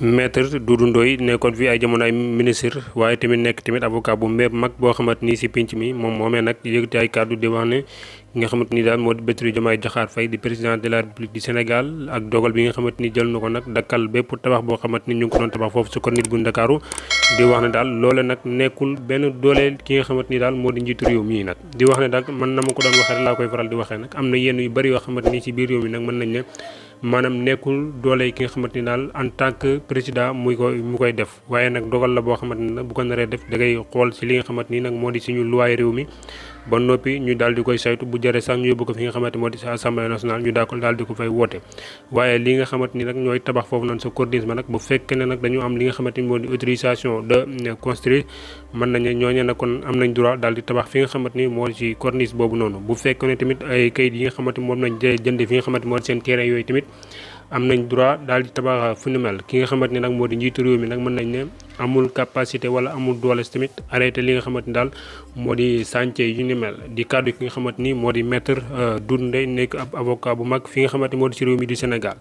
maître Doudou Ndoye nekkoon fi ay jamono ay ministre waaye tamit nekk tamit avocat bu mag boo xamante ni si pinc mi moom moomee nag yëkkati ay kàddu di wax ne nga xamante ni daal moo di Bassirou Diomaye Diakhar Faye di président de la République du Sénégal ak dogal bi nga xamante ni jël na ko nag dakkal bépp tabax boo xamante ni ñu ngi ko doon tabax foofu su ko nit bu Ndakaaru di wax ne daal loole nag nekkul benn dooleel ki nga xamante ni daal moo di njiitu réew mii nag di wax ne daal man na ma ko doon waxee rek laa koy faral di waxee nag am na yenn yu bëri yoo xamante ni si biir réew mi nag mën nañ ne maanaam nekkul doole ki nga xamante ni daal en tant que président mu koy def waaye nag dogal la boo xamante ni nag bu ko naree def da ngay xool si li nga xamante ni nag moo di suñu luwaay réew mi ba noppi ñu daal di koy saytu bu jëree sax ñu yóbbu ko fi nga xamante moo di sa assemblée nationale ñu daal di ko fay woote waaye li nga xamante ni nag ñooy tabax foofu noonu sa corniche ba nag bu fekkee ne nag dañu am li nga xamante ni moo di autorisation de construire mën nañu ñooñu nag kon am nañ droit daal di tabax fi nga xamante ni moo di ci corniche boobu noonu bu fekkee ne tamit ay kayit yi nga xamante moom nañ jënd fi nga xamante moo di seen terrain yooyu tamit am nañ droit daal di tabax fu nu mel ki nga xamante ni nag moo di njiitu réew mi nag mën nañ ne amul capacité wala amul doole tamit arrêté li nga xamante ni daal moo di chantier yu ni mel di kàddu ki nga xamante ni moo di maître Doudou Ndoye nekk ab avocat bu mag fi nga xamante ni moo di ci réew mi du Sénégal.